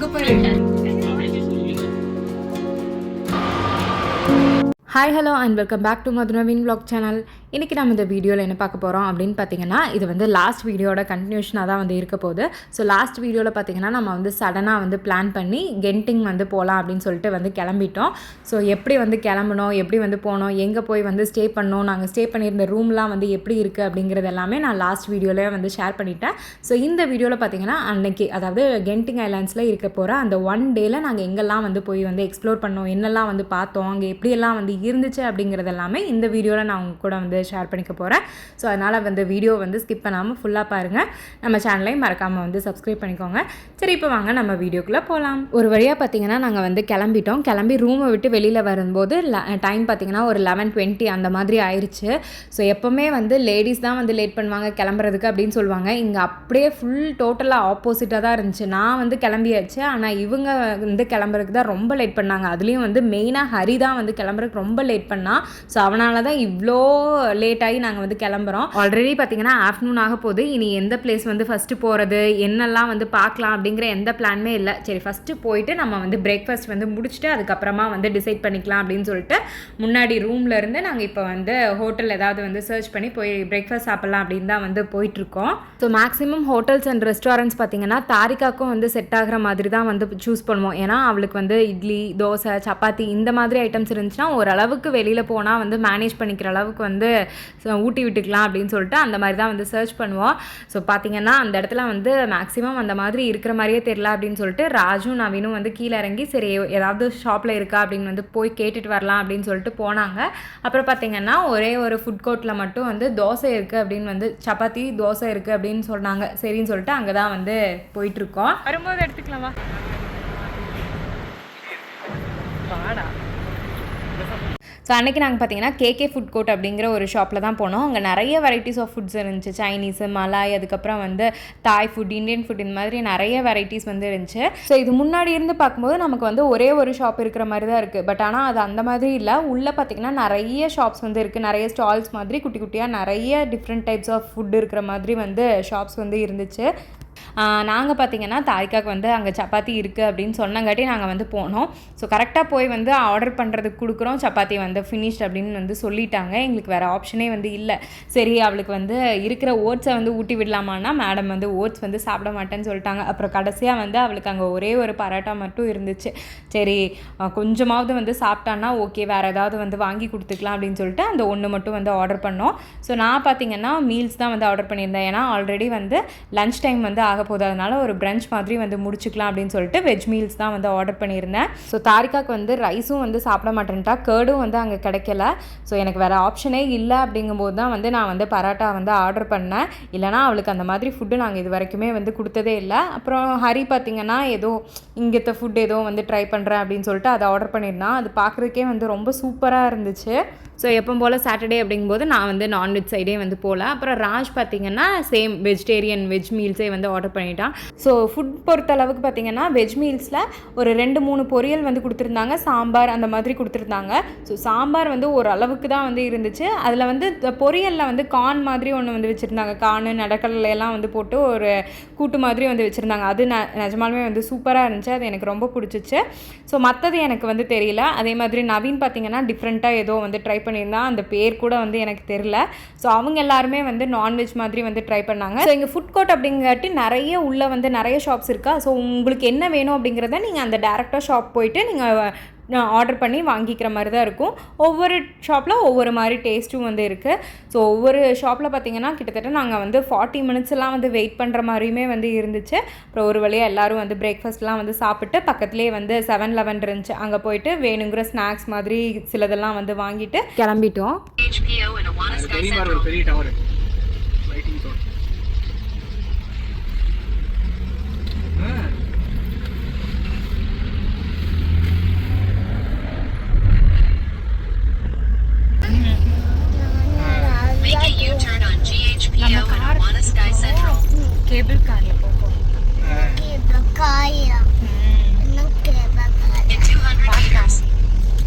அங்கே போய் hi hello and welcome back to மதுனவின் வ்ளாக் சேனல். இன்றைக்கி நம்ம இந்த வீடியோவில் என்ன பார்க்க போகிறோம் அப்படின்னு பார்த்தீங்கன்னா, இது வந்து லாஸ்ட் வீடியோட கண்டினியூஷனாக தான் வந்து இருக்க போகுது. ஸோ லாஸ்ட் வீடியோவில் பார்த்தீங்கன்னா நம்ம வந்து சடனாக வந்து பிளான் பண்ணி கென்டிங் வந்து போகலாம் அப்படின்னு சொல்லிட்டு வந்து கிளம்பிட்டோம். ஸோ எப்படி வந்து கிளம்பணும், எப்படி வந்து போனோம், எங்கே போய் வந்து ஸ்டே பண்ணோம், நாங்கள் ஸ்டே பண்ணியிருந்த ரூம்லாம் வந்து எப்படி இருக்குது அப்படிங்கிறது எல்லாமே நான் லாஸ்ட் வீடியோவில் வந்து ஷேர் பண்ணிட்டேன். ஸோ இந்த வீடியோவில் பார்த்தீங்கன்னா அன்னைக்கு, அதாவது கென்டிங் ஐலாண்ட்ஸில் இருக்க போகிற அந்த ஒன் டேயில் நாங்கள் எங்கெல்லாம் வந்து போய் வந்து எக்ஸ்ப்ளோர் பண்ணோம், என்னெல்லாம் வந்து பார்த்தோம், அங்கே எப்படியெல்லாம் வந்து இருந்துச்சு அப்படிங்கிறது எல்லாமே இந்த வீடியோவில் நான் உங்க கூட வந்து ஷேர் பண்ணிக்க போகிறேன். ஸோ அதனால் வந்து வீடியோ வந்து ஸ்கிப் பண்ணாமல் ஃபுல்லாக பாருங்கள். நம்ம சேனலையும் மறக்காமல் வந்து சப்ஸ்கிரைப் பண்ணிக்கோங்க. சரி, இப்போ வாங்க நம்ம வீடியோக்குள்ளே போகலாம். ஒரு வழியாக பார்த்தீங்கன்னா நாங்கள் வந்து கிளம்பிட்டோம். கிளம்பி ரூமை விட்டு வெளியில் வரும்போது டைம் பார்த்தீங்கன்னா ஒரு 11:20 அந்த மாதிரி ஆயிடுச்சு. ஸோ எப்போவுமே வந்து லேடிஸ் தான் வந்து லேட் பண்ணுவாங்க கிளம்புறதுக்கு அப்படின்னு சொல்லுவாங்க. இங்கே அப்படியே ஃபுல் டோட்டலாக ஆப்போசிட்டாக தான் இருந்துச்சு. நான் வந்து கிளம்பியாச்சு, ஆனால் இவங்க வந்து கிளம்புறதுக்கு தான் ரொம்ப லேட் பண்ணாங்க. அதுலேயும் வந்து மெயினாக ஹரி தான் வந்து கிளம்புறதுக்கு ரொம்ப லேட் பண்ணா. ஸோ அவனால தான் இவ்வளோ லேட் ஆகி நாங்கள் வந்து கிளம்புறோம். ஆல்ரெடி பார்த்தீங்கன்னா ஆஃப்டர்நூன் ஆக போகுது. இனி எந்த பிளேஸ் வந்து ஃபஸ்ட்டு போகிறது, என்னெல்லாம் வந்து பார்க்கலாம் அப்படிங்கிற எந்த பிளானுமே இல்லை. சரி, ஃபஸ்ட்டு போயிட்டு நம்ம வந்து பிரேக்ஃபாஸ்ட் வந்து முடிச்சுட்டு அதுக்கப்புறமா வந்து டிசைட் பண்ணிக்கலாம் அப்படின்னு சொல்லிட்டு முன்னாடி ரூமில் இருந்து நாங்கள் இப்போ வந்து ஹோட்டல் ஏதாவது வந்து சர்ச் பண்ணி போய் பிரேக்ஃபாஸ்ட் சாப்பிட்லாம் அப்படின்னு தான் வந்து போயிட்டுருக்கோம். So maximum hotels and restaurants பார்த்தீங்கன்னா தாரிகாக்கும் வந்து செட் ஆகிற மாதிரி தான் வந்து சூஸ் பண்ணுவோம். ஏன்னா அவளுக்கு வந்து இட்லி, தோசை, சப்பாத்தி இந்த மாதிரி ஐட்டம்ஸ் இருந்துச்சுன்னா ஓரளவுக்கு வெளியில் போனால் வந்து மேனேஜ் பண்ணிக்கிற அளவுக்கு வந்து ஊட்டி விட்டுக்கலாம் அப்படின்னு சொல்லிட்டு அந்த மாதிரி தான் வந்து சர்ச் பண்ணுவோம். ஸோ பார்த்தீங்கன்னா அந்த இடத்துல வந்து மேக்ஸிமம் அந்த மாதிரி இருக்கிற மாதிரியே தெரியல அப்படின்னு சொல்லிட்டு ராஜும் நவீனும் வந்து கீழே இறங்கி சரி ஏதாவது ஷாப்பில் இருக்கா அப்படின்னு வந்து போய் கேட்டுட்டு வரலாம் அப்படின்னு சொல்லிட்டு போனாங்க. அப்புறம் பார்த்தீங்கன்னா ஒரே ஒரு ஃபுட் கோர்ட்டில் மட்டும் வந்து தோசை இருக்குது அப்படின்னு வந்து சப்பாத்தி தோசை இருக்குது அப்படின்னு சொன்னாங்க. சரின்னு சொல்லிட்டு அங்கே தான் வந்து போயிட்டுருக்கோம். வரும்போது எடுத்துக்கலாமா? வாடா. ஸோ அன்றைக்கி நாங்கள் பார்த்தீங்கன்னா கேகே ஃபுட் கோர்ட் அப்படிங்கிற ஒரு ஷாப்பில் தான் போனோம். அங்கே நிறைய வெரைட்டிஸ் ஆஃப் ஃபுட்ஸ் இருந்துச்சு. சைனீஸு, மலாய், அதுக்கப்புறம் வந்து தாய் ஃபுட், இந்தியன் ஃபுட், இந்த மாதிரி நிறைய வெரைட்டிஸ் வந்து இருந்துச்சு. ஸோ இது முன்னாடி இருந்து பார்க்கும்போது நமக்கு வந்து ஒரே ஒரு ஷாப் இருக்கிற மாதிரி தான் இருக்குது. பட் ஆனால் அது அந்த மாதிரி இல்லை. உள்ளே பார்த்திங்கன்னா நிறைய ஷாப்ஸ் வந்து இருக்குது. நிறைய ஸ்டால்ஸ் மாதிரி குட்டி குட்டியாக நிறைய டிஃப்ரெண்ட் டைப்ஸ் ஆஃப் ஃபுட் இருக்கிற மாதிரி வந்து ஷாப்ஸ் வந்து இருந்துச்சு. நாங்கள் பார்த்திங்கன்னா தாய்க்காக்கு வந்து அங்கே சப்பாத்தி இருக்குது அப்படின்னு சொன்னங்காட்டி நாங்கள் வந்து போனோம். ஸோ கரெக்டாக போய் வந்து ஆர்டர் பண்ணுறதுக்கு கொடுக்குறோம். சப்பாத்தி வந்து ஃபினிஷ்ட் அப்படின்னு வந்து சொல்லிட்டாங்க. எங்களுக்கு வேறு ஆப்ஷனே வந்து இல்லை. சரி, அவளுக்கு வந்து இருக்கிற ஓட்ஸை வந்து ஊட்டி விடலாமான்னா மேடம் வந்து ஓட்ஸ் வந்து சாப்பிட மாட்டேன்னு சொல்லிட்டாங்க. அப்புறம் கடைசியாக வந்து அவளுக்கு அங்கே ஒரே ஒரு பரோட்டா மட்டும் இருந்துச்சு. சரி, கொஞ்சமாவது வந்து சாப்பிட்டான்னா ஓகே, வேறு ஏதாவது வந்து வாங்கி கொடுத்துக்கலாம் அப்படின்னு சொல்லிட்டு அந்த ஒன்று மட்டும் வந்து ஆர்டர் பண்ணோம். ஸோ நான் பார்த்திங்கன்னா மீல்ஸ் தான் வந்து ஆர்டர் பண்ணியிருந்தேன். ஏன்னா ஆல்ரெடி வந்து லன்ச் டைம் வந்து ஆக போது, அதனால ஒரு பிரஞ்ச் மாதிரி வந்து முடிச்சுக்கலாம் அப்படின்னு சொல்லிட்டு வெஜ் மீல்ஸ் தான் வந்து ஆர்டர் பண்ணியிருந்தேன். ஸோ தாரிகாக்கு வந்து ரைஸும் வந்து சாப்பிட மாட்டேன்ட்டா, கேர்டும் வந்து அங்கே கிடைக்கல. ஸோ எனக்கு வேறு ஆப்ஷனே இல்லை அப்படிங்கும்போது தான் வந்து நான் வந்து பரோட்டா வந்து ஆர்டர் பண்ணேன். இல்லைனா அவளுக்கு அந்த மாதிரி ஃபுட்டு நாங்கள் இது வரைக்குமே வந்து கொடுத்ததே இல்லை. அப்புறம் ஹரி பார்த்திங்கன்னா ஏதோ இங்கத்த ஃபுட் ஏதோ வந்து ட்ரை பண்ணுறேன் அப்படின்னு சொல்லிட்டு அதை ஆர்டர் பண்ணியிருந்தான். அது பார்க்குறதுக்கே வந்து ரொம்ப சூப்பராக இருந்துச்சு. ஸோ எப்போ போல் சாட்டர்டே அப்படிங்கும்போது நான் வந்து நான்வெஜ் சைடே வந்து போகல. அப்புறம் ராஜ் பார்த்திங்கன்னா சேம் வெஜிடேரியன் வெஜ் மீல்ஸே வந்து ஆர்டர் பண்ணிட்டான். ஸோ ஃபுட் பொறுத்த அளவுக்கு பார்த்திங்கன்னா வெஜ் மீல்ஸில் ஒரு 2-3 பொரியல் வந்து கொடுத்துருந்தாங்க, சாம்பார் அந்த மாதிரி கொடுத்துருந்தாங்க. ஸோ சாம்பார் வந்து ஒரு அளவுக்கு தான் வந்து இருந்துச்சு. அதில் வந்து பொரியலில் வந்து கார்ன் மாதிரி ஒன்று வந்து வச்சுருந்தாங்க. கார்னு, நடக்கடலையெல்லாம் வந்து போட்டு ஒரு கூட்டு மாதிரி வந்து வச்சுருந்தாங்க. அது நிஜமாலுமே வந்து சூப்பராக இருந்துச்சு. அது எனக்கு ரொம்ப பிடிச்சிச்சு. ஸோ மற்றது எனக்கு வந்து தெரியல. அதே மாதிரி நவீன் பார்த்திங்கன்னா டிஃப்ரெண்ட்டாக ஏதோ வந்து ட்ரை பண்ணியிருந்தான். அந்த பேர் கூட வந்து எனக்கு தெரியல. ஸோ அவங்க எல்லாருமே வந்து நான்வெஜ் மாதிரி வந்து ட்ரை பண்ணாங்க. ஸோ இங்கே ஃபுட் கோர்ட் அப்படிங்காட்டி நிறைய உள்ளே வந்து நிறைய ஷாப்ஸ் இருக்கா. ஸோ உங்களுக்கு என்ன வேணும் அப்படிங்கிறத நீங்கள் அந்த டேரெக்டாக ஷாப் போயிட்டு நீங்கள் ஆர்டர் பண்ணி வாங்கிக்கிற மாதிரி தான் இருக்கும். ஒவ்வொரு ஷாப்பில் ஒவ்வொரு மாதிரி டேஸ்ட்டும் வந்து இருக்குது. ஸோ ஒவ்வொரு ஷாப்பில் பார்த்திங்கன்னா கிட்டத்தட்ட நாங்கள் வந்து 40 மினிட்ஸ்லாம் வந்து வெயிட் பண்ணுற மாதிரியுமே வந்து இருந்துச்சு. அப்புறம் ஒரு வழியாக எல்லோரும் வந்து பிரேக்ஃபாஸ்ட்லாம் வந்து சாப்பிட்டு பக்கத்துலேயே வந்து 7-Eleven இருந்துச்சு. அங்கே போயிட்டு வேணுங்கிற ஸ்நாக்ஸ் மாதிரி சிலதெல்லாம் வந்து வாங்கிட்டு கிளம்பிட்டோம். केबल कार है पोको केबल कार है no cable car in 200 meters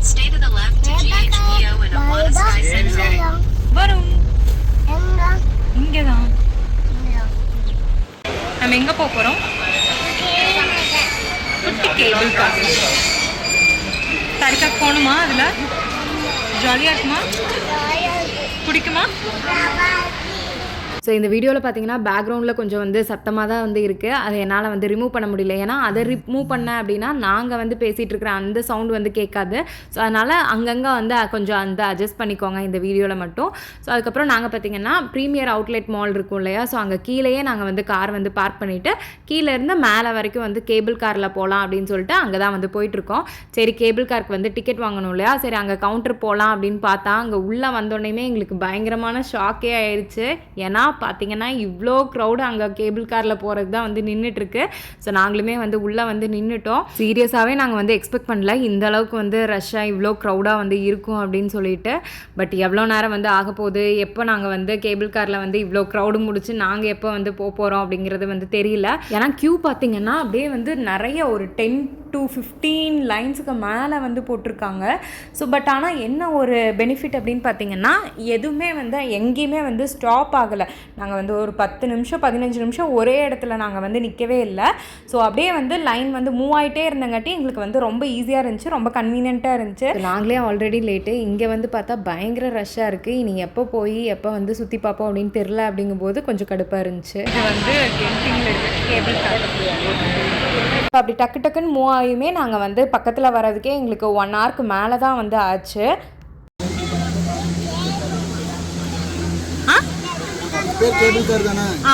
stay to the left to GHPO and Awana Sky Central வரும் இங்க தான் நம்ம எங்க போறோம் குட்டி கேபிள் கார். தரிக்கா போகணுமா? அதில் ஜாலியாக இருக்குமா? பிடிக்குமா? ஸோ இந்த வீடியோவில் பார்த்தீங்கன்னா பேக்ரவுண்டில் கொஞ்சம் வந்து சத்தமாக தான் வந்து இருக்குது. அதை என்னால் வந்து ரிமூவ் பண்ண முடியல. ஏன்னா அதை ரிமூவ் பண்ணேன் அப்படின்னா நாங்கள் வந்து பேசிகிட்டு இருக்கிற அந்த சவுண்டு வந்து கேட்காது. ஸோ அதனால் அங்கங்கே வந்து கொஞ்சம் அந்த அட்ஜஸ்ட் பண்ணிக்கோங்க இந்த வீடியோவில் மட்டும். ஸோ அதுக்கப்புறம் நாங்கள் பார்த்தீங்கன்னா ப்ரீமியர் அவுட்லெட் மால் இருக்கும் இல்லையா, ஸோ அங்கே கீழேயே நாங்கள் வந்து கார் வந்து பார்க் பண்ணிவிட்டு கீழேருந்து மேலே வரைக்கும் வந்து கேபிள் காரில் போகலாம் அப்படின்னு சொல்லிட்டு அங்கே தான் வந்து போயிட்டுருக்கோம். சரி கேபிள் காருக்கு வந்து டிக்கெட் வாங்கணும் இல்லையா, சரி அங்கே கவுண்டர் போகலாம் அப்படின்னு பார்த்தா அங்கே உள்ளே வந்தோடனே எங்களுக்கு பயங்கரமான ஷாக்கே ஆயிடுச்சு. ஏன்னா பார்த்தீங்கன்னா இவ்வளோ க்ரௌடு அங்கே கேபிள் காரில் போகிறது தான் வந்து நின்றுட்டுருக்கு. ஸோ நாங்களுமே வந்து உள்ளே வந்து நின்றுட்டோம். சீரியஸாகவே நாங்கள் வந்து எக்ஸ்பெக்ட் பண்ணல இந்த அளவுக்கு வந்து ரஷ்ஷாக இவ்வளோ க்ரௌடாக வந்து இருக்கும் அப்படின்னு சொல்லிட்டு. பட் எவ்வளோ நேரம் வந்து ஆக போகுது, எப்போ நாங்கள் வந்து கேபிள் காரில் வந்து இவ்வளோ க்ரௌடு முடிச்சு நாங்கள் எப்போ வந்து போகிறோம் அப்படிங்கிறது வந்து தெரியல. ஏன்னா க்யூ பார்த்தீங்கன்னா அப்படியே வந்து நிறைய ஒரு 10 to 15 லைன்ஸுக்கு மேலே வந்து போட்டிருக்காங்க. ஸோ பட் ஆனால் என்ன ஒரு பெனிஃபிட் அப்படின்னு பார்த்தீங்கன்னா எதுவுமே வந்து எங்கேயுமே வந்து ஸ்டாப் ஆகலை. நாங்கள் வந்து ஒரு 10 நிமிஷம் 15 நிமிஷம் ஒரே இடத்துல நாங்கள் வந்து நிற்கவே இல்லை. ஸோ அப்படியே வந்து லைன் வந்து மூவ் ஆகிட்டே இருந்தங்காட்டி எங்களுக்கு வந்து ரொம்ப ஈஸியாக இருந்துச்சு, ரொம்ப கன்வீனியண்ட்டாக இருந்துச்சு. நாங்களே ஆல்ரெடி லேட்டு, இங்கே வந்து பார்த்தா பயங்கர ரஷ்ஷாக இருக்குது. இனி எப்போ போய் எப்போ வந்து சுற்றி பார்ப்போம் அப்படின்னு தெரில. அப்படிங்கும்போது கொஞ்சம் கடுப்பாக இருந்துச்சு. இது வந்து கேபிள் கார். இப்போ அப்படி டக்கு டக்குன்னு மூவ் ஆகியுமே நாங்கள் வந்து பக்கத்தில் வர்றதுக்கே எங்களுக்கு 1 ஹவருக்கு மேலே தான் வந்து ஆச்சு.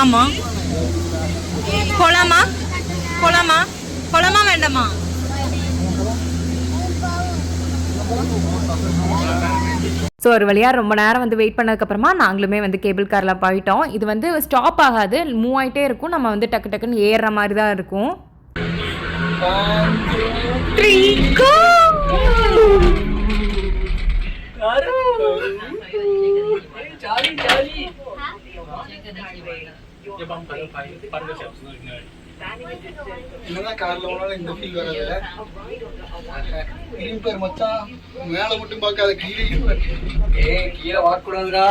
ஆமாம், போலாமா போலாமா போலாமா வேண்டாமா? ஸோ ஒரு வழியாக ரொம்ப நேரம் வந்து வெயிட் பண்ணதுக்கப்புறமா நாங்களுமே வந்து கேபிள் காரில் போயிட்டோம். இது வந்து ஸ்டாப் ஆகாது, மூவ் ஆகிட்டே இருக்கும். நம்ம வந்து டக்கு டக்குன்னு ஏறுற மாதிரி தான் இருக்கும். 3 go. என்னதான் கார்ல போனாலும் இந்த ஃபீல் வராதுல்ல. பேர் மச்சான் மேல மட்டும் பார்க்காத கீழே கீழே வாக்கூடாதுடா.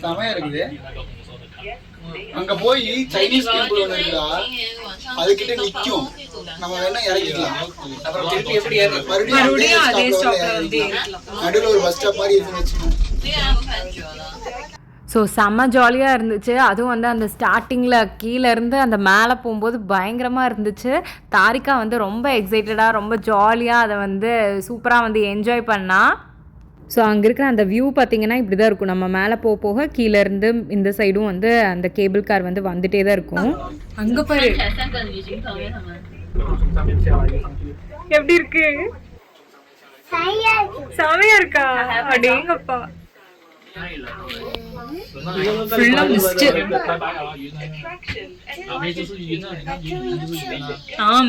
செமையா இருக்குது. அங்க போய் சைனீஸ் டெம்பிள் ஒன்று இருக்குதா, அதுக்கிட்ட நிக்கும். நம்ம வேணா இறங்கிக்கலாம். அப்புறம் திருப்பி எப்படி மறுபடியும் அதே ஸ்டாப்ல வந்து நடுவில் ஒரு பஸ் ஸ்டாப் மாதிரி இருக்குன்னு வச்சுக்கோங்க. ஸோ செம்ம ஜாலியாக இருந்துச்சு. அதுவும் வந்து அந்த ஸ்டார்டிங்கில் கீழேருந்து அந்த மேலே போகும்போது பயங்கரமாக இருந்துச்சு. தாரிகா வந்து ரொம்ப எக்ஸைட்டடாக ரொம்ப ஜாலியாக அதை வந்து சூப்பராக வந்து என்ஜாய் பண்ணா. ஸோ அங்கே இருக்கிற அந்த வியூ பார்த்திங்கன்னா இப்படி தான் இருக்கும். நம்ம மேலே போக போக கீழேருந்து இந்த சைடும் வந்து அந்த கேபிள் கார் வந்து வந்துட்டே தான் இருக்கும். அங்கே பாரு எப்படி இருக்கு, செமையா இருக்கா? அடேங்கப்பா, ஃபுல்லா மிஸ்ட்.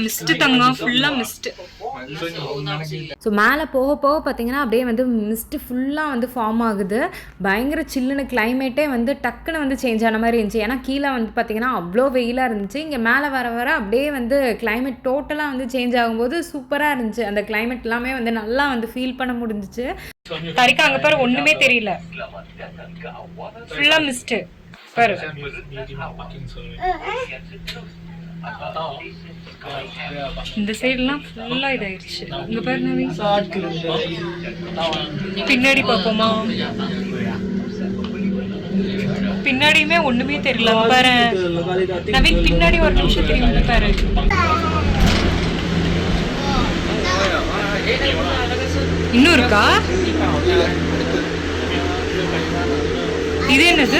மிஸ்ட் தங்கம், ஃபுல்லா மிஸ்ட். ஸோ மேலே போக போக பார்த்தீங்கன்னா அப்படியே வந்து மிஸ்ட் ஃபுல்லாக வந்து ஃபார்ம் ஆகுது. பயங்கர சில்லுன்னு கிளைமேட்டே வந்து டக்குன்னு வந்து சேஞ்ச் ஆன மாதிரி இருந்துச்சு. ஏன்னா கீழே வந்து பார்த்தீங்கன்னா அவ்வளோ வெயிலாக இருந்துச்சு. இங்கே மேலே வர வர அப்படியே வந்து கிளைமேட் டோட்டலாக வந்து சேஞ்ச் ஆகும்போது சூப்பராக இருந்துச்சு. அந்த கிளைமேட் எல்லாமே வந்து நல்லா வந்து ஃபீல் பண்ண முடிஞ்சிச்சு. தரிக்கா அங்கே பாரு ஒன்றுமே தெரியல, ஃபுல்லாக மிஸ்ட்டு பாரு. இந்த சைடுலாம் ஃபுல்லா இதாயிருச்சு. இங்க பாரு நவீன், பின்னாடி பாப்போமா? பின்னாடியுமே ஒண்ணுமே தெரியல பாரு நவீன். பின்னாடி ஒரு நிமிஷம் தெரியும் பாரு. இன்னும் இருக்கா? இது என்னது?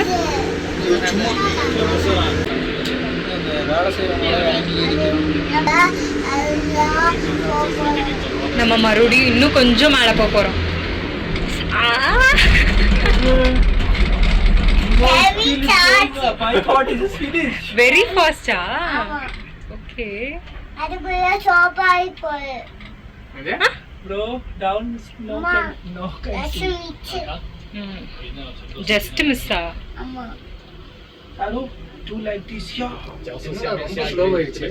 நம்ம மறுபடியும் இன்னும் கொஞ்சம் மேல போறோம். வெரி ஃபாஸ்டா? Okay. Bro, down no just miss ah. Hello, do like this here. Slow ஆயிடுச்சு.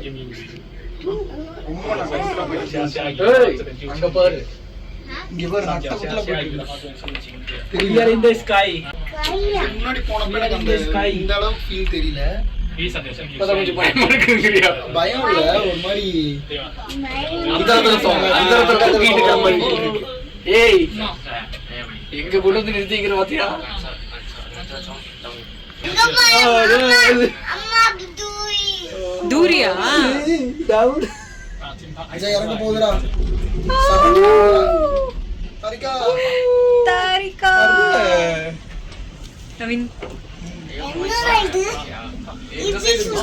அங்க பாரு, இங்க பாரு நட்டத்துல போயிட்டு. We are in the sky. முன்னாடி போனப்ப எனக்கு அந்த ஸ்கை இந்த அளவுக்கு ஃபீல் தெரியல. கொஞ்சம் பயமா இருக்குங்கிறியா? பயம் இல்ல, ஒரு மாதிரி ஏய் எங்க கொண்டு வந்து நிறுத்திக்கிற பாத்தியா? தூரியா அஜய் இறங்க போகுதுடா. தாரிகா தாரிகா நவீன்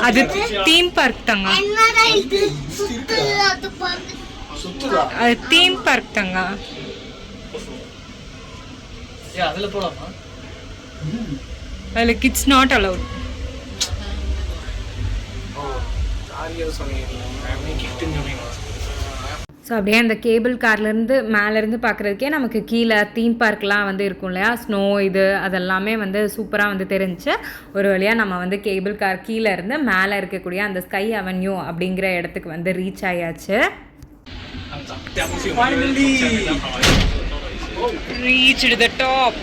அது தீம் பார்க் தாங்க. அது தீம் பார்க் தாங்க. அதுல போலாமா? அதுல கிட்ஸ் நாட் அலவுட். ஸோ அப்படியே அந்த கேபிள் கார்லேருந்து மேலேருந்து பார்க்குறதுக்கே நமக்கு கீழே தீம் பார்க்லாம் வந்து இருக்கும் இல்லையா, ஸ்னோ இது அதெல்லாமே வந்து சூப்பராக வந்து தெரிஞ்சு ஒரு வழியாக நம்ம வந்து கேபிள் கார் கீழே இருந்து மேலே இருக்கக்கூடிய அந்த ஸ்கை அவென்யூ அப்படிங்கிற இடத்துக்கு வந்து ரீச் ஆயாச்சு. Reached the top.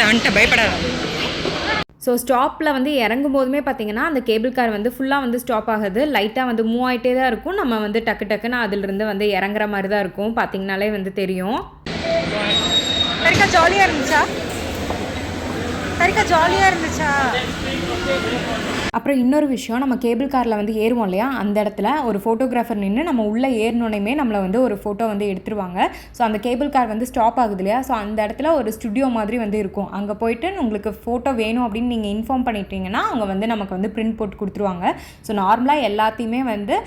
வந்துட்ட பயப்படாத. ஸோ ஸ்டாப்பில் வந்து இறங்கும் போதுமே பார்த்தீங்கன்னா அந்த கேபிள் கார் வந்து ஃபுல்லாக வந்து ஸ்டாப் ஆகுது, லைட்டாக வந்து மூவ் ஆகிட்டே தான் இருக்கும். நம்ம வந்து டக்கு டக்குன்னு அதிலிருந்து வந்து இறங்குற மாதிரி தான் இருக்கும், பார்த்தீங்கனாலே வந்து தெரியும். சரிக்கா ஜாலியாக இருந்துச்சா? சரிக்கா ஜாலியாக இருந்துச்சா? அப்புறம் இன்னொரு விஷயம், நம்ம கேபிள் காரில் வந்து ஏறுவோம் இல்லையா, அந்த இடத்துல ஒரு ஃபோட்டோகிராஃபர் நின்று நம்ம உள்ளே ஏறினோனையுமே நம்மளை வந்து ஒரு ஃபோட்டோ வந்து எடுத்துருவாங்க. ஸோ அந்த கேபிள் கார் வந்து ஸ்டாப் ஆகுது இல்லையா, ஸோ அந்த இடத்துல ஒரு ஸ்டுடியோ மாதிரி வந்து இருக்கும். அங்கே போயிட்டு உங்களுக்கு ஃபோட்டோ வேணும் அப்படின்னு நீங்கள் இன்ஃபார்ம் பண்ணிட்டீங்கன்னா அவங்க வந்து நமக்கு வந்து பிரிண்ட் போட்டு கொடுத்துருவாங்க. ஸோ நார்மலாக எல்லாத்தையுமே வந்து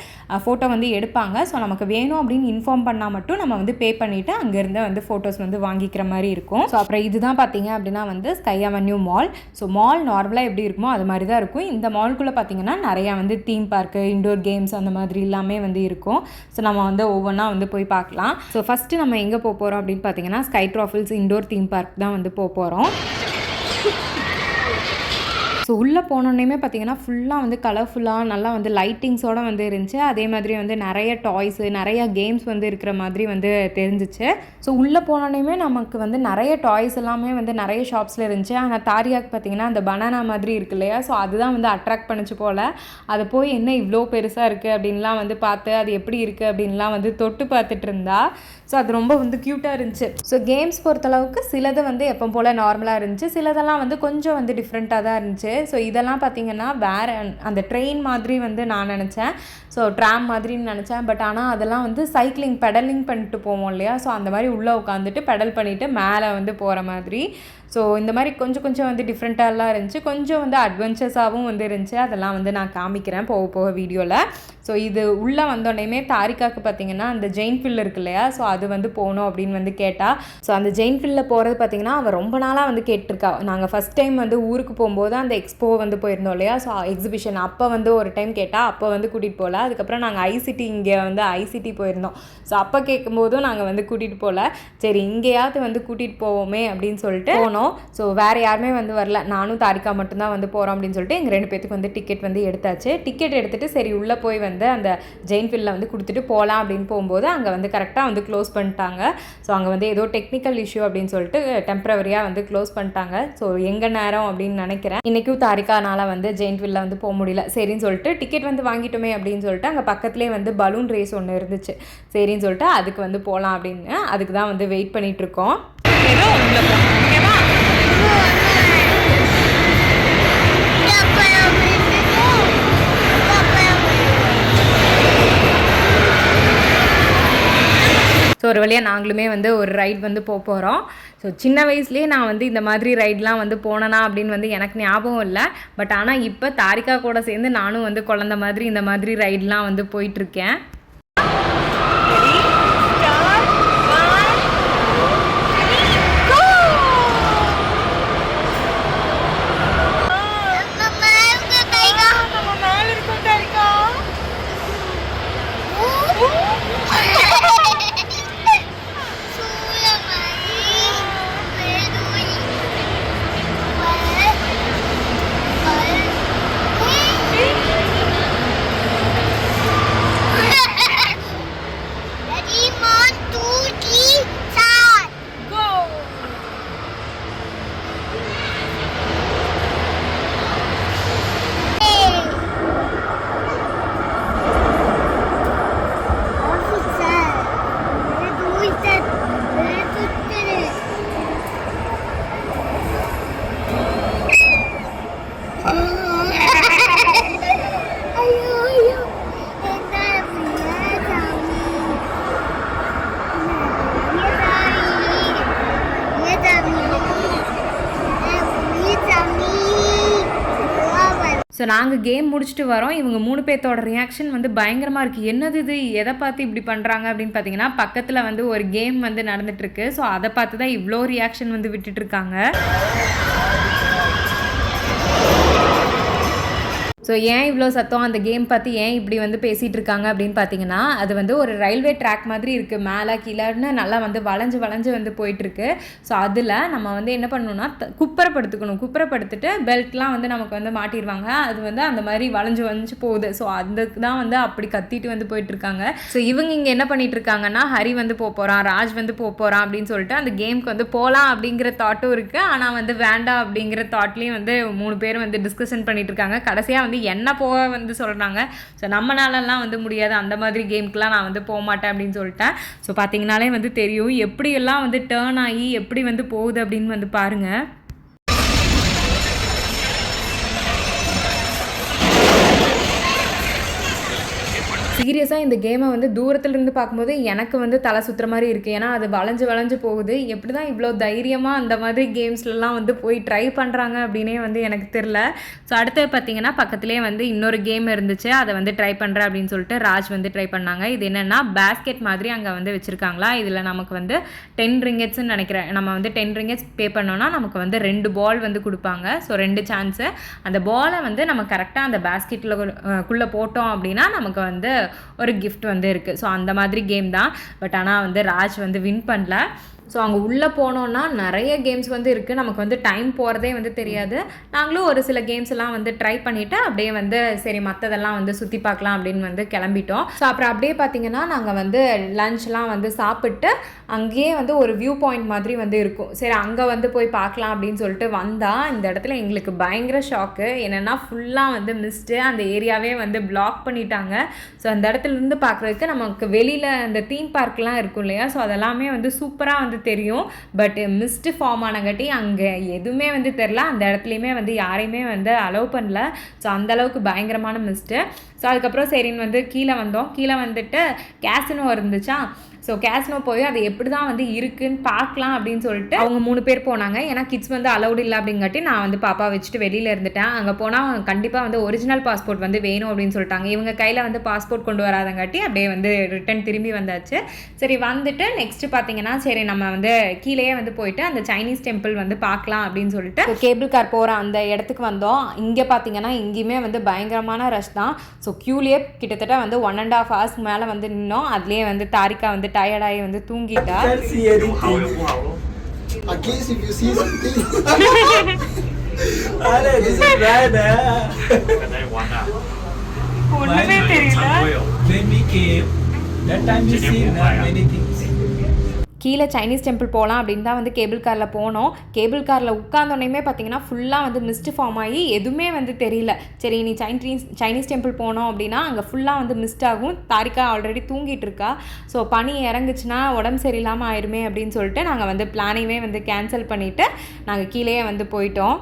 ஃபோட்டோ வந்து எடுப்பாங்க. ஸோ நமக்கு வேணும் அப்படின்னு இன்ஃபார்ம் பண்ணால் மட்டும் நம்ம வந்து பே பண்ணிவிட்டு அங்கேருந்து வந்து ஃபோட்டோஸ் வந்து வாங்கிக்கிற மாதிரி இருக்கும். ஸோ அப்புறம் இதுதான் பார்த்தீங்க அப்படின்னா வந்து sky avenue mall. So mall நார்மலாக எப்படி இருக்குமோ அது மாதிரி தான் இருக்கும். இந்த மால்குள்ளே பார்த்தீங்கன்னா நிறையா வந்து தீம் பார்க்கு, இண்டோர் கேம்ஸ் அந்த மாதிரி எல்லாமே வந்து இருக்கும். ஸோ நம்ம வந்து ஒவ்வொன்றா வந்து போய் பார்க்கலாம். ஸோ ஃபஸ்ட்டு நம்ம எங்கே போக போகிறோம் அப்படின்னு பார்த்தீங்கன்னா ஸ்கை ட்ராஃபில்ஸ் இண்டோர் தீம் பார்க் தான் வந்து போக போகிறோம். ஸோ உள்ளே போனோன்னே பார்த்தீங்கன்னா ஃபுல்லாக வந்து கலர்ஃபுல்லாக நல்லா வந்து லைட்டிங்ஸோடு வந்து இருந்துச்சு. அதே மாதிரி வந்து நிறைய டாய்ஸு, நிறையா கேம்ஸ் வந்து இருக்கிற மாதிரி வந்து தெரிஞ்சிச்சு. ஸோ உள்ளே போனோன்னே நமக்கு வந்து நிறைய டாய்ஸ் எல்லாமே வந்து நிறைய ஷாப்ஸில் இருந்துச்சு. ஆனால் தாரியாக்கு பார்த்தீங்கன்னா அந்த பனானா மாதிரி இருக்கு இல்லையா, ஸோ அதுதான் வந்து அட்ராக்ட் பண்ணிச்சு போல். அதை போய் என்ன இவ்வளோ பெருசாக இருக்குது அப்படின்லாம் வந்து பார்த்து அது எப்படி இருக்குது அப்படின்லாம் வந்து தொட்டு பார்த்துட்டு இருந்தா. ஸோ அது ரொம்ப வந்து க்யூட்டாக இருந்துச்சு. ஸோ கேம்ஸ் பொறுத்தளவுக்கு சிலது வந்து எப்போ போல் நார்மலாக இருந்துச்சு, சிலதெல்லாம் வந்து கொஞ்சம் வந்து டிஃப்ரெண்ட்டாக தான் இருந்துச்சு. ஸோ இதெல்லாம் பார்த்திங்கன்னா வேறு அந்த ட்ரெயின் மாதிரி வந்து நான் நினச்சேன், ஸோ ட்ராம் மாதிரின்னு நினச்சேன். பட் ஆனால் அதெல்லாம் வந்து சைக்கிளிங் பெடலிங் பண்ணிட்டு போவோம் இல்லையா, ஸோ அந்த மாதிரி உள்ளே உட்காந்துட்டு பெடல் பண்ணிவிட்டு மேலே வந்து போகிற மாதிரி. ஸோ இந்த மாதிரி கொஞ்சம் கொஞ்சம் வந்து டிஃப்ரெண்ட்டாலாம் இருந்துச்சு, கொஞ்சம் வந்து அட்வென்ச்சர்ஸாகவும் வந்து இருந்துச்சு. அதெல்லாம் வந்து நான் காமிக்கிறேன் போக போக வீடியோவில். ஸோ இது உள்ளே வந்தோடனே தாரிகாவுக்கு பார்த்திங்கன்னா அந்த ஜெயின் ஃபில் இருக்கு இல்லையா, ஸோ அது வந்து போகணும் அப்படின்னு வந்து கேட்டால். ஸோ அந்த ஜெயின் ஃபில்லில் போகிறது பார்த்திங்கன்னா அவள் ரொம்ப நாளாக வந்து கேட்டிருக்கா. நாங்கள் ஃபஸ்ட் டைம் வந்து ஊருக்கு போகும்போது அந்த எக்ஸ்போ வந்து போயிருந்தோம் இல்லையா, ஸோ எக்ஸிபிஷன் அப்போ வந்து ஒரு டைம் கேட்டால், அப்போ வந்து கூட்டிகிட்டு போகல. அதுக்கப்புறம் நாங்கள் ஐசிடி இங்கே வந்து ஐசிடி போயிருந்தோம். ஸோ அப்போ கேட்கும்போதும் நாங்கள் வந்து கூட்டிகிட்டு போகல. சரி இங்கேயாவது வந்து கூட்டிகிட்டு போவோமே அப்படின்னு சொல்லிட்டு போனோம். ஸோ வேறு யாருமே வந்து வரல, நானும் தாரிகா மட்டும்தான் வந்து போகிறோம் அப்படின்னு சொல்லிட்டு எங்கள் 2 பேத்துக்கு வந்து டிக்கெட் வந்து எடுத்தாச்சு. டிக்கெட் எடுத்துகிட்டு சரி உள்ளே போய் வந்து அந்த ஜெயின் ஃபில்லில் வந்து கொடுத்துட்டு போகலாம் அப்படின்னு போகும்போது அங்கே வந்து கரெக்டாக வந்து க்ளோஸ் பண்ணிட்டாங்க. ஸோ அங்கே வந்து ஏதோ டெக்னிக்கல் இஷ்யூ அப்படின்னு சொல்லிட்டு டெம்பரவரியாக வந்து க்ளோஸ் பண்ணிட்டாங்க. ஸோ எங்கள் நேரம் அப்படின்னு நினைக்கிறேன். இன்றைக்கும் தாரிகானால வந்து ஜெயின் ஃபில்லில் வந்து போக முடியல. சரின்னு சொல்லிட்டு டிக்கெட் வந்து வாங்கிட்டோமே அப்படின்னு சொல்லிட்டு அங்கே பக்கத்துலேயே வந்து பலூன் ரேஸ் ஒன்று இருந்துச்சு. சரின்னு சொல்லிட்டு அதுக்கு வந்து போகலாம் அப்படின்னு அதுக்கு தான் வந்து வெயிட் பண்ணிகிட்ருக்கோம். ஸோ ஒரு வழியாக நாங்களுமே வந்து ஒரு ரைட் வந்து போகிறோம். ஸோ சின்ன வயசுலேயே நான் வந்து இந்த மாதிரி ரைட்லாம் வந்து போனேனா அப்படின்னு வந்து எனக்கு ஞாபகம் இல்லை. பட் ஆனால் இப்போ தாரிகா கூட சேர்ந்து நானும் வந்து குழந்த மாதிரி இந்த மாதிரி ரைட்லாம் வந்து போயிட்டுருக்கேன். ஸோ நாங்கள் கேம் முடிச்சுட்டு வரோம். இவங்க 3 பேர்த்தோட ரியாக்ஷன் வந்து பயங்கரமாக இருக்குது. என்னது இது, எதை பார்த்து இப்படி பண்ணுறாங்க அப்படின்னு பார்த்தீங்கன்னா, பக்கத்தில் வந்து ஒரு கேம் வந்து நடந்துகிட்ருக்கு. ஸோ அதை பார்த்து தான் இவ்வளோ ரியாக்ஷன் வந்து விட்டுட்ருக்காங்க. ஸோ ஏன் இவ்வளோ சத்தம், அந்த கேம் பார்த்து ஏன் இப்படி வந்து பேசிகிட்டு இருக்காங்க அப்படின்னு பார்த்தீங்கன்னா, அது வந்து ஒரு ரயில்வே ட்ராக் மாதிரி இருக்குது. மேலே கீழேன்னு நல்லா வந்து வளைஞ்சு வளைஞ்சு வந்து போயிட்டுருக்கு. ஸோ அதில் நம்ம வந்து என்ன பண்ணணும்னா குப்புறப்படுத்திக்கணும். குப்புறப்படுத்திட்டு பெல்ட்லாம் வந்து நமக்கு வந்து மாட்டிடுவாங்க. அது வந்து அந்த மாதிரி வளைஞ்சு வளைஞ்சு போகுது. ஸோ அதுக்கு தான் வந்து அப்படி கத்திட்டு வந்து போயிட்டுருக்காங்க. ஸோ இவங்க இங்கே என்ன பண்ணிட்டு இருக்காங்கன்னா, ஹரி வந்து போகிறான், ராஜ் வந்து போகிறான் அப்படின்னு சொல்லிட்டு அந்த கேமுக்கு வந்து போகலாம் அப்படிங்கிற தாட்டும் இருக்குது. ஆனால் வந்து வேண்டாம் அப்படிங்கிற தாட்லேயும் வந்து 3 பேர் வந்து டிஸ்கஷன் பண்ணிட்டு இருக்காங்க. கடைசியாக வந்து என்ன போக வந்து சொல்கிறாங்க. ஸோ நம்மளாலலாம் வந்து முடியாது, அந்த மாதிரி கேமுக்கெலாம் நான் வந்து போக மாட்டேன் அப்படின்னு சொல்லிட்டேன். ஸோ பார்த்தீங்கனாலே வந்து தெரியும் எப்படியெல்லாம் வந்து டேர்ன் ஆகி எப்படி வந்து போகுது அப்படின்னு வந்து பாருங்கள். சீரியஸாக இந்த கேமை வந்து தூரத்துலேருந்து பார்க்கும்போது எனக்கு வந்து தலை சுற்றுற மாதிரி இருக்குது. ஏன்னா அது வளைஞ்சு வளைஞ்சு போகுது. எப்படி தான் இவ்வளோ தைரியமாக அந்த மாதிரி கேம்ஸ்லலாம் வந்து போய் ட்ரை பண்ணுறாங்க அப்படின்னே வந்து எனக்கு தெரில. ஸோ அடுத்தது பார்த்திங்கன்னா பக்கத்துலேயே வந்து இன்னொரு கேம் இருந்துச்சு. அதை வந்து ட்ரை பண்ணுறேன் அப்படின்னு சொல்லிட்டு ராஜ் வந்து ட்ரை பண்ணாங்க. இது என்னென்னா பேஸ்கெட் மாதிரி அங்கே வந்து வச்சுருக்காங்களா. இதில் நமக்கு வந்து 10 ரிங்கெட்ஸ்ன்னு நினைக்கிறேன். நம்ம வந்து 10 ரிங்கெட்ஸ் பே பண்ணோன்னா நமக்கு வந்து 2 பால் வந்து கொடுப்பாங்க. So 2 chance. அந்த பாலை வந்து நம்ம கரெக்டாக அந்த பேஸ்கெட்டில் குள்ளே போட்டோம் அப்படின்னா நமக்கு வந்து ஒரு கிஃப்ட் வந்து இருக்குது. ஸோ அந்த மாதிரி கேம் தான். பட் ஆனால் வந்து ராஜ் வந்து வின் பண்ணல. ஸோ அங்கே உள்ளே போனோன்னா நிறைய கேம்ஸ் வந்து இருக்குது. நமக்கு வந்து டைம் போகிறதே வந்து தெரியாது. நாங்களும் ஒரு சில கேம்ஸ் எல்லாம் வந்து ட்ரை பண்ணிவிட்டு அப்படியே வந்து சரி மற்றதெல்லாம் வந்து சுற்றி பார்க்கலாம் அப்படின்னு வந்து கிளம்பிட்டோம். ஸோ அப்புறம் அப்படியே பார்த்திங்கன்னா நாங்கள் வந்து லன்ச்லாம் வந்து சாப்பிட்டு அங்கேயே வந்து ஒரு வியூ பாயிண்ட் மாதிரி வந்து இருக்கும். சரி அங்கே வந்து போய் பார்க்கலாம் அப்படின்னு சொல்லிட்டு வந்தால் இந்த இடத்துல எங்களுக்கு பயங்கர ஷாக்கு. என்னென்னா ஃபுல்லாக வந்து மிஸ்ட்டு, அந்த ஏரியாவே வந்து பிளாக் பண்ணிட்டாங்க. ஸோ அந்த இடத்துலேருந்து பார்க்குறதுக்கு நமக்கு வெளியில் அந்த தீம் பார்க்லாம் இருக்கும் இல்லையா, ஸோ அதெல்லாமே வந்து சூப்பராக வந்து தெரியும். பட் மிஸ்ட் ஃபார்ம் ஆனங்காட்டி அங்கே எதுவுமே வந்து தெரில. அந்த இடத்துலையுமே வந்து யாரையுமே வந்து அலோவ் பண்ணல. ஸோ அந்தளவுக்கு பயங்கரமான மிஸ்ட்டு. ஸோ அதுக்கப்புறம் சரின்னு வந்து கீழே வந்தோம். கீழே வந்துட்டு கேசினோ இருந்துச்சா. ஸோ கேசினோ போய் அது எப்படி தான் வந்து இருக்குன்னு பார்க்கலாம் அப்படின்னு சொல்லிட்டு அவங்க 3 பேர் போனாங்க. ஏன்னா கிட்ஸ் வந்து அலௌட் இல்லை அப்படிங்காட்டி நான் வந்து பாப்பா வச்சுட்டு வெளியில் இருந்துட்டேன். அங்கே போனால் கண்டிப்பாக வந்து ஒரிஜினல் பாஸ்போர்ட் வந்து வேணும் அப்படின்னு சொல்லிட்டாங்க. இவங்க கையில் வந்து பாஸ்போர்ட் கொண்டு வராதங்காட்டி அப்படியே வந்து ரிட்டன் திரும்பி வந்தாச்சு. சரி வந்துட்டு நெக்ஸ்ட்டு பார்த்தீங்கன்னா சரி நம்ம வந்து கீழே வந்து போயிட்டு அந்த சைனீஸ் டெம்பிள் வந்து பார்க்கலாம் அப்படின்னு சொல்லிட்டு கேபிள் கார் போகிற அந்த இடத்துக்கு வந்தோம். இங்கே பார்த்தீங்கன்னா இங்கேயுமே வந்து பயங்கரமான ரஷ் தான். ஸோ க்யூலேயே கிட்டத்தட்ட வந்து 1.5 hours மேலே வந்து நின்னோம். அதுலேயே வந்து தாரிகா வந்து டயர்டாகி வந்து தூங்கிட்டா. ஒண்ணுமே தெரியல. கீழே சைனீஸ் டெம்பிள் போகலாம் அப்படின்னு தான் வந்து கேபிள் காரில் போனோம். கேபிள் காரில் உட்காந்தோடனே பார்த்தீங்கன்னா ஃபுல்லாக வந்து மிஸ்ட் ஃபார்ம் ஆகி எதுவுமே வந்து தெரியல. சரி நீ சைனீஸ் டெம்பிள் போனோம் அப்படின்னா அங்கே ஃபுல்லாக வந்து மிஸ்ட் ஆகும். தாரிகா ஆல்ரெடி தூங்கிட்டு இருக்கா. ஸோ பனி இறங்குச்சுன்னா உடம்பு சரியில்லாமல் ஆயிருமே அப்படின்னு சொல்லிட்டு நாங்கள் வந்து பிளானையுமே வந்து கேன்சல் பண்ணிவிட்டு நாங்கள் கீழே வந்து போயிட்டோம்.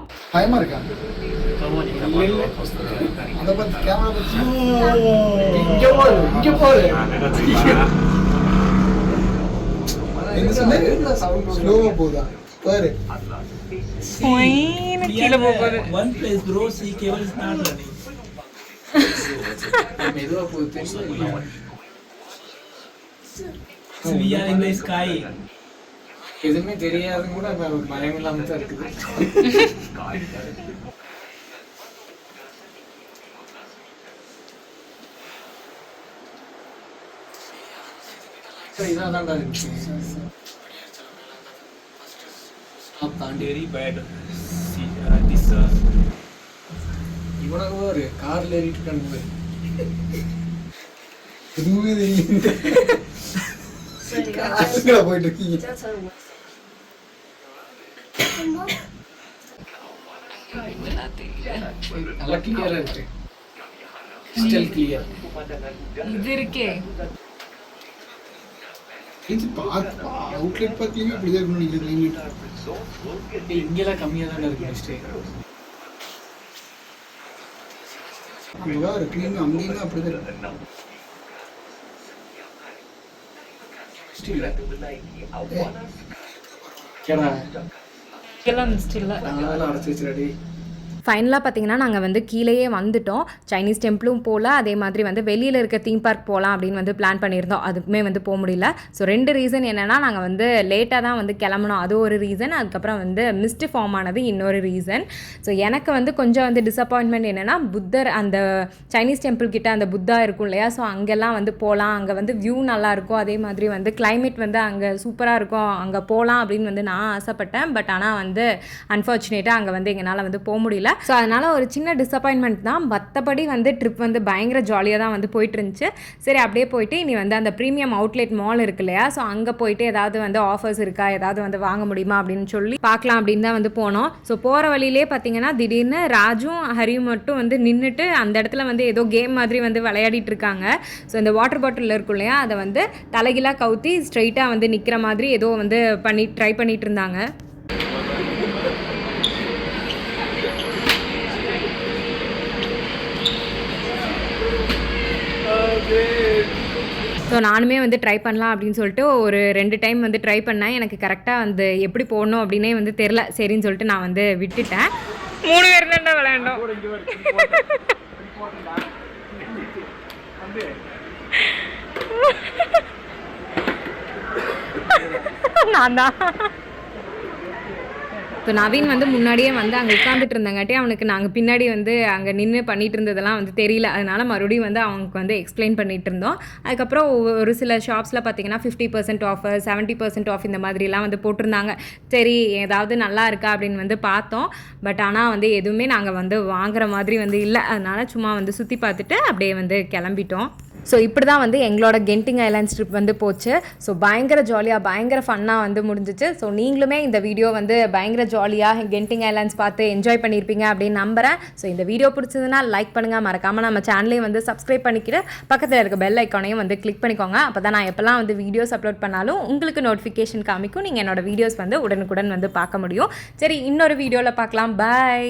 ஸ்லோவா போதா பாரு. கீழே போகுது. One place bro, see cable is not running. மெதுவா போகுது. So we are in the sky. எதுவுமே தெரியாது கூட பயம் இல்லாம தான் இருக்குது. இதான்டா இருக்கு. Very bad. See, this இவனுக்கு ஒரு கார்ல ஏறிட்டு இருக்கானுங்க. எதுவுமே தெரியல. காசுல போயிட்டு இருக்கீங்க. நல்லா கிளியரா இருக்கு. Still clear. இது இருக்கே. இது அவுட்லெட் பார்க்கலயுமே அப்படிதான் இருக்கணும் நினைக்கிறேன். கிளைமேட் இங்கெல்லாம் கம்மியா தான் இருக்கு மிஸ்டேக். அங்கதான் இருக்கு, அங்கேயும் அப்படிதான் இருக்கு. எல்லாம் மிஸ்ட் இல்லை. அதெல்லாம் அடைச்சி வச்சுடாடி. ஃபைனலாக பார்த்தீங்கன்னா நாங்கள் வந்து கீழேயே வந்துட்டோம். சைனீஸ் டெம்பிளும் போகல, அதே மாதிரி வந்து வெளியில் இருக்க தீம் பார்க் போகலாம் அப்படின்னு வந்து பிளான் பண்ணியிருந்தோம். அதுக்குமே வந்து போக முடியல. ஸோ 2 ரீசன் என்னென்னா, நாங்கள் வந்து லேட்டாக தான் வந்து கிளம்பணும், அது ஒரு ரீசன். அதுக்கப்புறம் வந்து மிஸ்ட் ஃபார்ம் ஆனது இன்னொரு ரீசன். ஸோ எனக்கு வந்து கொஞ்சம் வந்து டிசப்பாயின்மெண்ட் என்னென்னா, புத்தர் அந்த சைனீஸ் டெம்பிள் கிட்ட அந்த புத்தா இருக்கும் இல்லையா, ஸோ அங்கெல்லாம் வந்து போகலாம், அங்கே வந்து வியூ நல்லாயிருக்கும், அதே மாதிரி வந்து கிளைமேட் வந்து அங்கே சூப்பராக இருக்கும், அங்கே போகலாம் அப்படின்னு வந்து நான் ஆசைப்பட்டேன். பட் ஆனால் வந்து அன்ஃபார்ச்சுனேட்டாக அங்கே வந்து எங்களால் வந்து போக முடியல. ஸோ அதனால் ஒரு சின்ன டிசப்பாயின்மெண்ட் தான். மற்றபடி வந்து ட்ரிப் வந்து பயங்கர ஜாலியாக தான் வந்து போயிட்டு இருந்துச்சு. சரி, அப்படியே போயிட்டு இனி வந்து அந்த ப்ரீமியம் அவுட்லெட் மால் இருக்கு இல்லையா, ஸோ அங்கே போயிட்டு ஏதாவது வந்து ஆஃபர்ஸ் இருக்கா, ஏதாவது வந்து வாங்க முடியுமா அப்படின்னு சொல்லி பார்க்கலாம் அப்படின்னு தான் வந்து போனோம். ஸோ போகிற வழியிலே பார்த்தீங்கன்னா திடீர்னு ராஜும் ஹரியும் மட்டும் வந்து நின்றுட்டு அந்த இடத்துல வந்து ஏதோ கேம் மாதிரி வந்து விளையாடிட்டு இருக்காங்க. ஸோ இந்த வாட்டர் பாட்டில் இருக்கும் இல்லையா, அதை வந்து தலைகீழாக கவுத்தி ஸ்ட்ரைட்டாக வந்து நிற்கிற மாதிரி ஏதோ வந்து ட்ரை பண்ணிட்டு இருந்தாங்க. ஸோ நானுமே வந்து ட்ரை பண்ணலாம் அப்படின்னு சொல்லிட்டு ஒரு 2 டைம் வந்து ட்ரை பண்ணேன். எனக்கு கரெக்டாக வந்து எப்படி போடணும் அப்படின்னே வந்து தெரில. சரின்னு சொல்லிட்டு நான் வந்து விட்டுட்டேன். 3 பேர் தான் விளையாண்டோம். நான் தான். ஸோ நவீன் வந்து முன்னாடியே வந்து அங்கே உட்காந்துட்டு இருந்தங்காட்டி அவனுக்கு நாங்கள் பின்னாடி வந்து அங்கே நின்று பண்ணிகிட்டு இருந்ததெல்லாம் வந்து தெரியல. அதனால் மறுபடியும் வந்து அவனுக்கு வந்து எக்ஸ்பிளைன் பண்ணிகிட்டு இருந்தோம். அதுக்கப்புறம் ஒரு சில ஷாப்ஸில் பார்த்தீங்கன்னா 50% ஆஃபர், 70% ஆஃப் இந்த மாதிரிலாம் வந்து போட்டிருந்தாங்க. சரி, ஏதாவது நல்லா இருக்கா அப்படின்னு வந்து பார்த்தோம். பட் ஆனால் வந்து எதுவுமே நாங்கள் வந்து வாங்குற மாதிரி வந்து இல்லை. அதனால் சும்மா வந்து சுற்றி பார்த்துட்டு அப்படியே வந்து கிளம்பிட்டோம். ஸோ இப்படி தான் வந்து எங்களோட கென்டிங் ஐலாண்ட்ஸ் ட்ரிப் வந்து போச்சு. ஸோ பயங்கர ஜாலியாக பயங்கர ஃபன்னாக வந்து முடிஞ்சிச்சு. ஸோ நீங்களுமே இந்த வீடியோ வந்து பயங்கர ஜாலியாக கென்டிங் ஐலாண்ட்ஸ் பார்த்து என்ஜாய் பண்ணியிருப்பீங்க அப்படின்னு நம்புகிறேன். ஸோ இந்த வீடியோ பிடிச்சதுன்னா லைக் பண்ணுங்கள், மறக்காமல் நம்ம சேனலையும் வந்து சப்ஸ்கிரைப் பண்ணிக்கிட்டு பக்கத்தில் இருக்க பெல் ஐக்கானையும் வந்து கிளிக் பண்ணிக்கோங்க. அப்போ தான் நான் எப்போல்லாம் வந்து வீடியோஸ் அப்லோட் பண்ணாலும் உங்களுக்கு நோட்டிஃபிகேஷன் காமிக்கும். நீங்கள் என்னோட வீடியோஸ் வந்து உடனுக்குடன் வந்து பார்க்க முடியும். சரி, இன்னொரு வீடியோவில் பார்க்கலாம். பாய்.